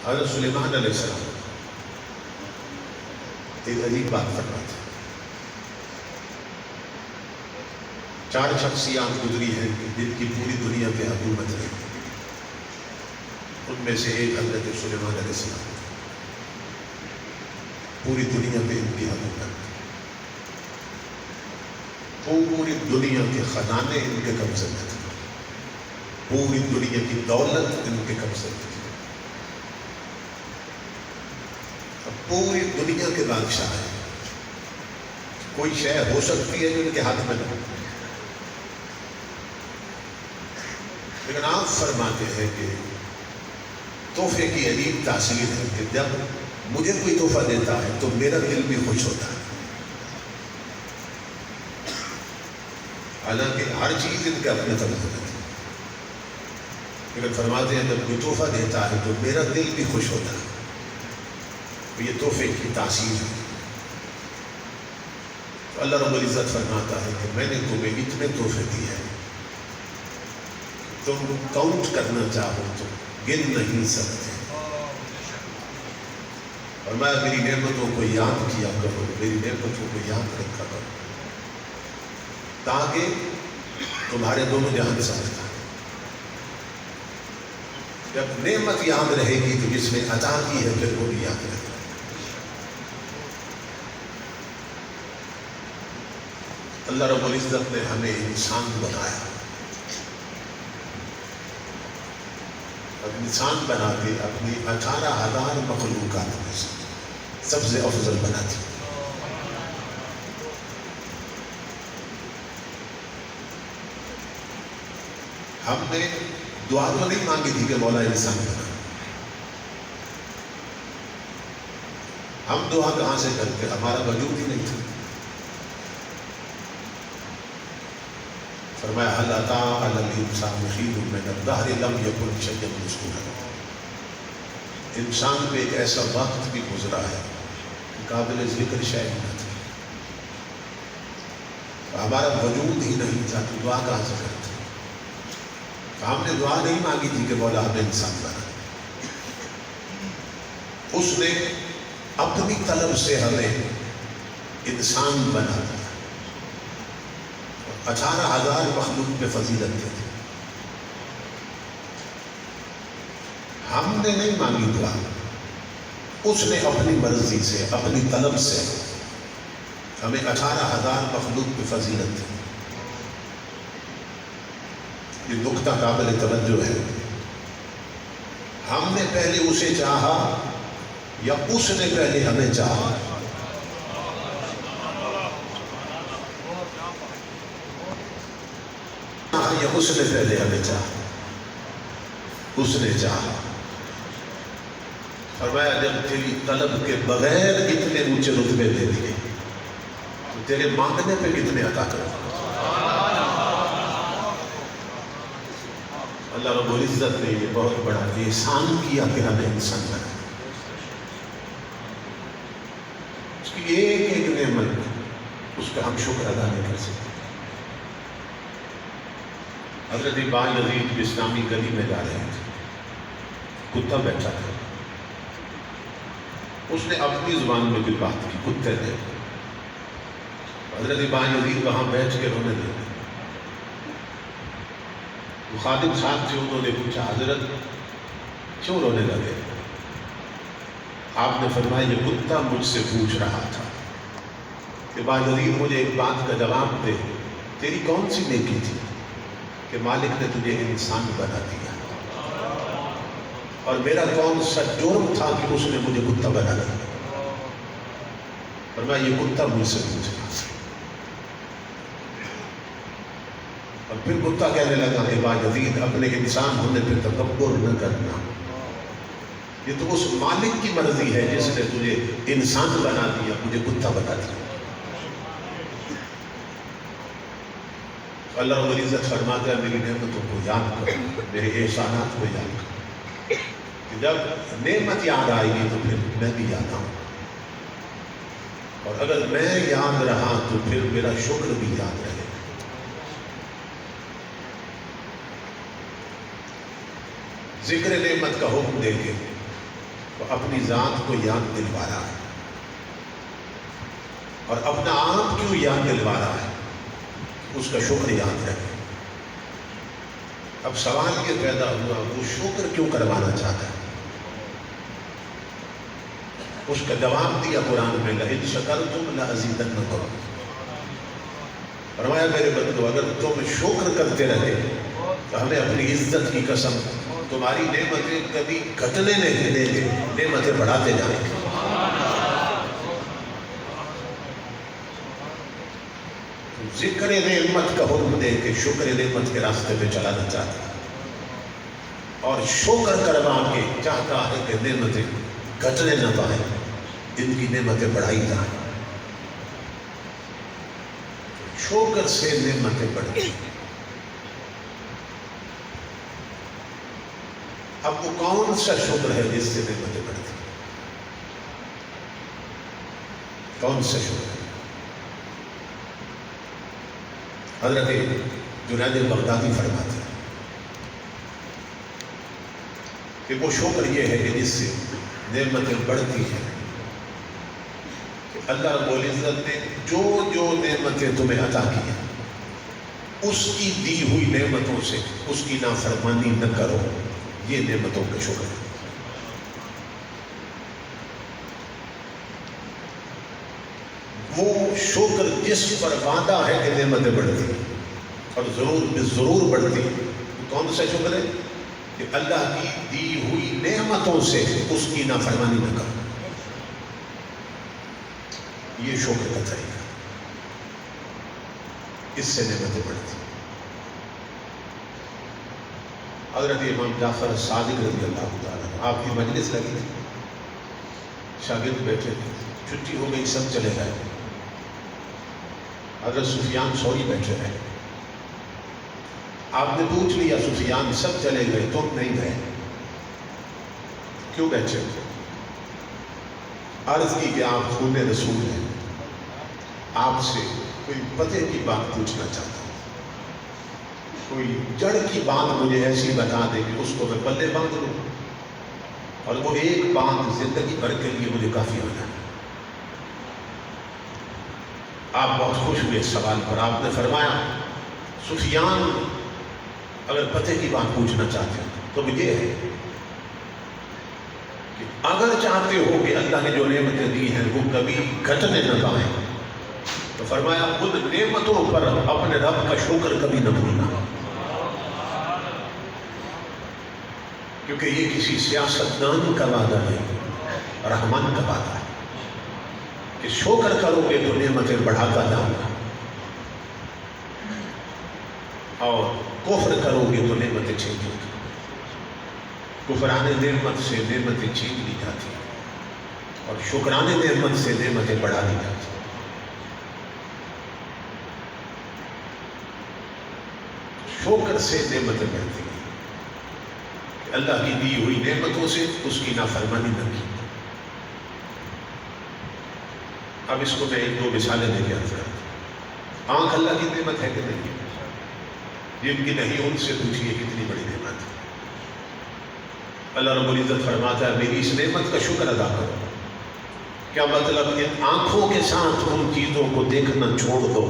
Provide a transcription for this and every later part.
حضرت سلیمان علیہ السلام ایک عجیب بات فرماتے ہیں. 4 شخصیات گزری ہیں جن کی پوری دنیا پہ حکومت ہے. ان میں سے ایک حضرت سلیمان علیہ السلام. پوری دنیا پہ ان کی حکومت. پوری دنیا کے خزانے ان کے قبضے میں تھے. پوری دنیا کی دولت ان کے قبضے میں تھی. پوری دنیا کے بادشاہ ہیں. کوئی شے ہو سکتی ہے جو ان کے ہاتھ میں نہ ہو. لیکن آپ فرماتے ہیں کہ تحفے کی عجیب تاثیر ہے کہ جب مجھے کوئی تحفہ دیتا ہے تو میرا دل بھی خوش ہوتا ہے. حالانکہ ہر چیز ان کے اپنے قبضے میں ہے، لیکن فرماتے ہیں جب کوئی تحفہ دیتا ہے تو میرا دل بھی خوش ہوتا ہے. یہ تحفے کی تاثیر ہے. تو اللہ رب العزت فرماتا ہے کہ میں نے تمہیں اتنے تحفے دیے ہیں، تم کاؤنٹ کرنا چاہو تو گن نہیں سکتے. اور میں میری نعمتوں کو یاد کیا کرو، میری نعمتوں کو یاد رکھا کرو تاکہ تمہارے دونوں جہان ساتھ. جب نعمت یاد رہے گی تو جس نے عطا کی ہے پھر وہ بھی یاد رہے گا. اللہ رب العزت نے ہمیں انسان بنایا. اب انسان بنا کے اپنی 18,000 مخلوقات میں سے سب سے افضل بنا دی. ہم نے دعا تو نہیں مانگی تھی کہ مولا انسان بنا. ہم دعا کہاں سے کرتے؟ ہمارا وجود ہی نہیں تھا. فرمایا هل أتى على الإنسان حين من الدهر لم يكن شيئا مذكورا. انسان پہ ایک ایسا وقت بھی گزرا ہے کہ قابل ذکر شے نہ تھا. ہمارا وجود ہی نہیں تھا تو دعا کہاں سے کرتے؟ ہم نے دعا نہیں مانگی تھی کہ مولا ہمیں انسان بنا. اس نے اپنی طلب سے ہمیں انسان بنا دیا. 18,000 مخلوق پہ فضیلت دی. ہم نے نہیں مانگی دعا، اس نے اپنی مرضی سے اپنی طلب سے ہمیں 18,000 مخلوق پہ فضیلت دی. یہ نقطہ قابل توجہ ہے. ہم نے پہلے اسے چاہا یا اس نے پہلے ہمیں چاہا؟ یا اس نے پہلے ہمیں چاہا؟ اس نے چاہا. فرمایا جب تیری طلب کے بغیر اتنے اونچے رتبے دے دیے تو تیرے مانگنے پہ کتنے عطا کرو. اللہ رب العزت نے یہ بہت بڑا احسان کیا کہ ہمیں انسان بنا. اس کی ایک ایک نعمت اس کا ہم شکر ادا نہیں کر سکتے. حضرت بایزید اسلامی گلی میں جا رہے تھے. کتا بیٹھا تھا. اس نے اپنی زبان میں کوئی بات کی کتے نے. حضرت بایزید وہاں بیٹھ کے رونے لگے. وہ خادم صاحب تھے، انہوں نے پوچھا حضرت کیوں رونے لگے؟ آپ نے فرمایا یہ کتا مجھ سے پوچھ رہا تھا کہ بایزید مجھے ایک بات کا جواب دے، تیری کون سی نیکی تھی کہ مالک نے تجھے انسان بنا دیا، اور میرا کون سا جرم تھا کہ اس نے مجھے کتا بنا دیا؟ فرمایا یہ کتا مجھ سے پوچھ رہا. اور پھر کتا کہنے لگا کہ بایزید اپنے انسان ہونے پہ تکبر نہ کرنا. یہ تو اس مالک کی مرضی ہے جس نے تجھے انسان بنا دیا، مجھے کتا بنا دیا. اللہ رب العزت فرماتا ہے میری نعمتوں کو یاد کرو، میرے احسانات کو یاد کرو. کہ جب نعمت یاد آئے گی تو پھر میں بھی یاد آؤں، اور اگر میں یاد رہا تو پھر میرا شکر بھی یاد رہے. ذکر نعمت کا حکم دے کے تو اپنی ذات کو یاد دلوا رہا ہے، اور اپنا آپ کیوں یاد دلوا رہا ہے؟ اس کا شکر یاد رکھے۔ اب سوال یہ پیدا ہوا، وہ شکر کیوں کروانا چاہتا ہے؟ اس کا جواب دیا قرآن میں، لئن شکرتم لأزیدنکم، فرمایا میرے بندو اگر تم شکر کرتے رہے تو ہمیں اپنی عزت کی قسم تمہاری نعمتیں کبھی گھٹنے نہیں دیں گے، نعمتیں بڑھاتے جائیں گے۔ ذکر نعمت کا حکم دے کے شکر نعمت کے راستے پہ چلانا چاہتا ہے، اور شکر کروا کے چاہتا ہے کہ نعمتیں گھٹنے نہ پائیں، ان کی نعمتیں بڑھائی جائیں۔ شکر سے نعمتیں بڑھتی ہیں۔ اب وہ کون سا شکر ہے جس سے نعمتیں بڑھتی ہیں؟ کون سا شکر ہے؟ حضرت جنید بغدادی فرماتے ہیں کہ وہ شکر یہ ہے کہ جس سے نعمتیں بڑھتی ہیں کہ اللہ رب العزت نے جو جو نعمتیں تمہیں عطا کی ہیں اس کی دی ہوئی نعمتوں سے اس کی نافرمانی نہ کرو، یہ نعمتوں کا شکر ہے۔ وہ شکر جس پر وعدہ ہے کہ نعمتیں بڑھتی ہیں اور ضرور بڑھتی ہیں، کون سا شکر ہے؟ کہ اللہ کی دی ہوئی نعمتوں سے اس کی نافرمانی نہ کرو، یہ شکر کا طریقہ، اس سے نعمتیں بڑھتی ہیں۔ حضرت امام جعفر صادق رضی اللہ تعالیٰ آپ کی مجلس لگی تھی، شاگرد بیٹھے تھے، چھٹی ہو گئی، سب چلے گئے، حضرت سفیان ثوری بیٹھے رہے۔ آپ نے پوچھ لیا سفیان سب چلے گئے تم نہیں گئے، کیوں بیٹھے؟ عرض کی کہ آپ خون رسول ہیں، آپ سے کوئی پتے کی بات پوچھنا چاہتا ہوں، کوئی جڑ کی بات مجھے ایسی بتا دے کہ اس کو میں پلے باندھ لوں، اور وہ ایک بات زندگی بھر کے لیے مجھے کافی ہو جائے۔ آپ بہت خوش ہوئے اس سوال پر، آپ نے فرمایا سفیان اگر پتے کی بات پوچھنا چاہتے ہیں تو وہ یہ ہے کہ اگر چاہتے ہو کہ اللہ نے جو نعمتیں دی ہیں وہ کبھی گھٹنے نہ پائیں تو فرمایا ان نعمتوں پر اپنے رب کا شکر کبھی نہ بھولنا، کیونکہ یہ کسی سیاستدان کا وعدہ نہیں، رحمان کا وعدہ ہے کہ شکر کرو گے تو نعمتیں بڑھاتا جاؤں گا، اور کفر کرو گے تو نعمتیں چھین جاتی، کفران نعمت سے نعمتیں چھین لی جاتی اور شکران نعمت سے نعمتیں بڑھا دی جاتی۔ شکر سے نعمتیں بڑھتی ہیں کہ اللہ کی دی ہوئی نعمتوں سے اس کی نافرمانی نہ کی۔ اب اس کو میں ایک دو مثالیں دے کے عرض کرتا ہوں۔ آنکھ اللہ کی نعمت ہے کہ نہیں؟ جن کی نہیں ان سے پوچھئے کتنی بڑی نعمت ہے۔ اللہ رب العزت فرماتا ہے میری اس نعمت کا شکر ادا کرو۔ کیا مطلب؟ ان آنکھوں کے ساتھ ان چیزوں کو دیکھنا چھوڑ دو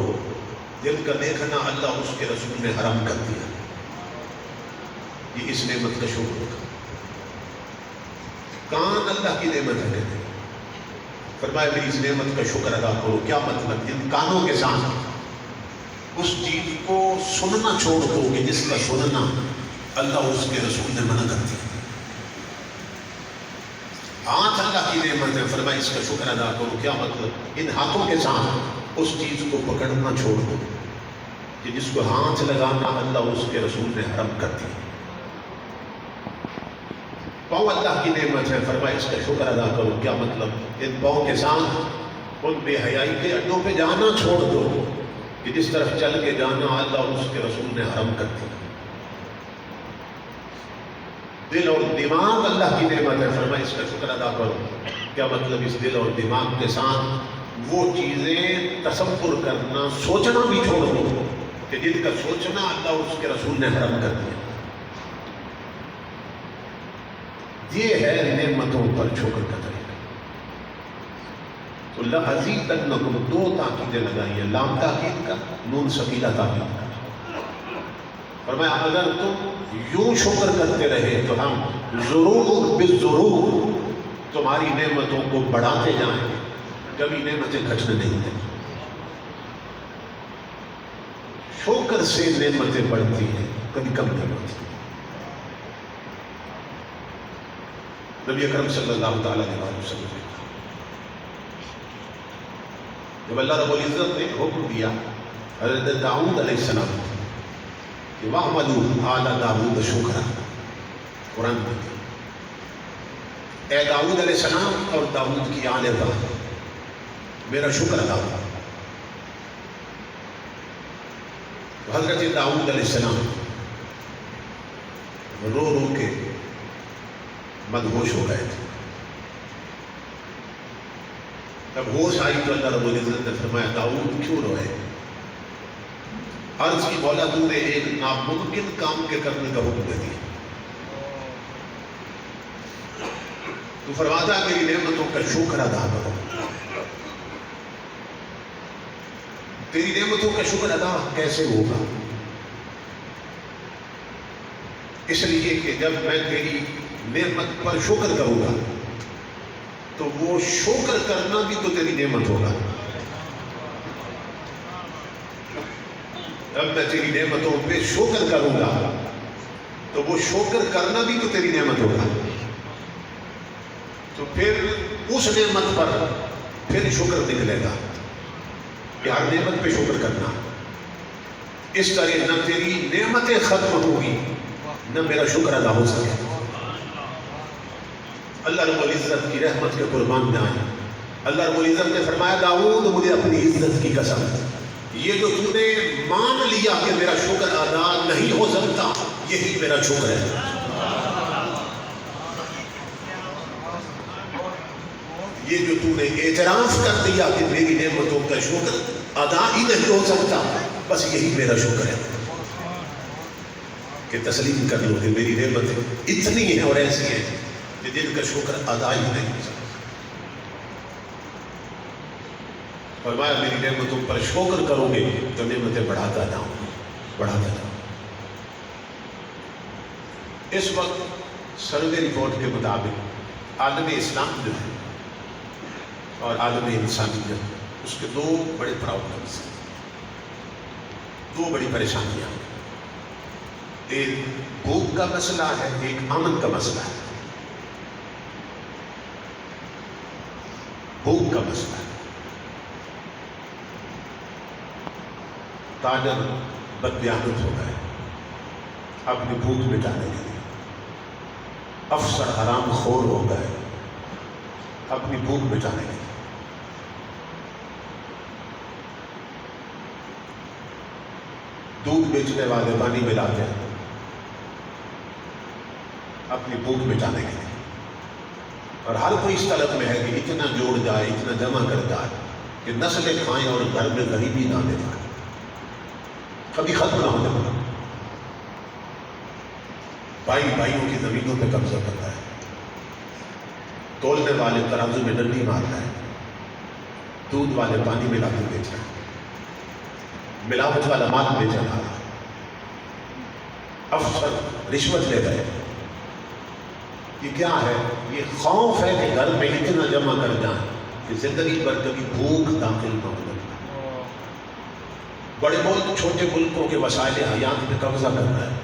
جن کا دیکھنا اللہ اس کے رسول نے حرام کر دیا، یہ اس نعمت کا شکر ہوگا۔ کان اللہ کی نعمت ہے کہ نہیں؟ فرمایا میری اس نعمت کا شکر ادا کرو۔ کیا مطلب؟ ان کانوں کے ساتھ اس چیز کو سننا چھوڑ دو کہ جس کا سننا اللہ اس کے رسول نے منع کر دیا۔ ہاتھ اللہ کی نعمت ہے، فرمایا اس کا شکر ادا کرو۔ کیا مطلب؟ ان ہاتھوں کے ساتھ اس چیز کو پکڑنا چھوڑ دو کہ جس کو ہاتھ لگانا اللہ اس کے رسول نے حرام کر دیا۔ پاؤں اللہ کی نعمت ہے، فرمایا اس کا شکر ادا کرو۔ کیا مطلب؟ ان پاؤں کے ساتھ ان بے حیائی کے اڈوں پہ جانا چھوڑ دو کہ جس طرف چل کے جانا اللہ اس کے رسول نے حرام کر دیا۔ دل اور دماغ اللہ کی نعمت ہے، فرمایا اس کا شکر ادا کرو۔ کیا مطلب؟ اس دل اور دماغ کے ساتھ وہ چیزیں تصور کرنا، سوچنا بھی چھوڑ دو کہ جن کا سوچنا اللہ اس کے رسول نے حرام کر دیا۔ یہ ہے نعمتوں پر شکر کا طریقہ. تو لَأَزِيدَنَّكُمْ دو تاکیدیں لگائی ہیں، لام تاکید کا، نون سکینہ تاکید کا. فرمایا اگر تم یوں شکر کرتے رہے تو ہم ضرور بالضرور تمہاری نعمتوں کو بڑھاتے جائیں گے، کبھی نعمتیں گھٹنے نہیں دیں. شکر سے نعمتیں بڑھتی ہیں، کبھی کم نہیں ہوتی. نبی اکرم صلی اللہ تعالیٰ علیہ وسلم نے جب اللہ رب العزت نے حکم دیا حضرت داؤد علیہ السلام کہ وَاعْمَلُوا آلَ داؤد شُكْرًا، قرآن میں اے داؤد علیہ السلام اور داؤد کی آل بات میرا شکر ادا کرو. حضرت داؤد علیہ السلام رو رو کے مدہوش ہو گئے تھے. جب ہوش آئی تو اللہ رب العزت نے فرمایا داؤد کیوں روئے؟ عرض کی مولا تو نے ایک ناممکن کام کے کرنے کا حکم دے دیا. تو فرماتا ہے میری نعمتوں کا شکر ادا کرو. تیری نعمتوں کا شکر ادا کیسے ہوگا؟ اس لیے کہ جب میں تیری نعمت پر شکر کروں گا تو وہ شکر کرنا بھی تو تیری نعمت ہوگا. جب میں تیری نعمتوں پہ شکر کروں گا تو وہ شکر کرنا بھی تو تیری نعمت ہوگا. تو پھر اس نعمت پر پھر شکر نکلے گا کہ ہر نعمت پہ شکر کرنا. اس طرح نہ تیری نعمتیں ختم ہوگی نہ میرا شکر ادا ہو سکے. اللہ رب العزت کی رحمت کے قربان میں آئے. اللہ رب العزت نے فرمایا داؤد مجھے اپنی عزت کی قسم یہ جو تو نے مان لیا کہ میرا شکر ادا نہیں ہو سکتا یہی میرا شکر ہے. یہ جو تو نے اعتراف کر دیا کہ میری نعمتوں کا شکر ادا ہی نہیں ہو سکتا بس یہی میرا شکر ہے. کہ تسلیم کر لو کہ میری نعمتیں اتنی ہیں اور ایسی ہیں کہ جن کا شکر ادا ہی نہیں ہو سکتا. فرمایا میری نعمتوں پر شکر کرو گے تو نعمتیں بڑھاتا جاؤں بڑھاتا جاؤں. اس وقت سروے رپورٹ کے مطابق عالم اسلام جو ہے اور عالم انسانیت اس کے دو بڑے پرابلمس ہیں، دو بڑی پریشانیاں. ایک بھوک کا مسئلہ ہے، ایک امن کا مسئلہ ہے. بھوک کا مسئلہ ہے. تاجر بددیانت ہو گئے اپنی بھوک مٹانے کے لیے. افسر حرام خور ہو گئے اپنی بھوک مٹانے کے لیے. دودھ بیچنے والے پانی ملاتے ہیں اپنی بھوک مٹانے کے لیے. اور ہر کوئی اس طلب میں ہے کہ اتنا جوڑ جائے اتنا جمع کر جائے کہ نسلیں کھائیں اور گھر میں غریبی نہ دے پائے، کبھی ختم نہ ہونے پائے. بھائی بھائیوں کی زمینوں پہ قبضہ کرتا ہے، تولنے والے ترازو میں ڈنڈی مارتا ہے، دودھ والے پانی ملا کے بیچ رہا ہے، ملاوٹ والا مال بیچ رہا ہے، افسر رشوت لے گئے. یہ کیا ہے؟ یہ خوف ہے کہ گھر میں اتنا جمع کر جائیں کہ زندگی پر کبھی بھوک داخل نہ ہو جائے. بڑے ملک چھوٹے ملکوں کے وسائل حیات پہ قبضہ کر رہا ہے.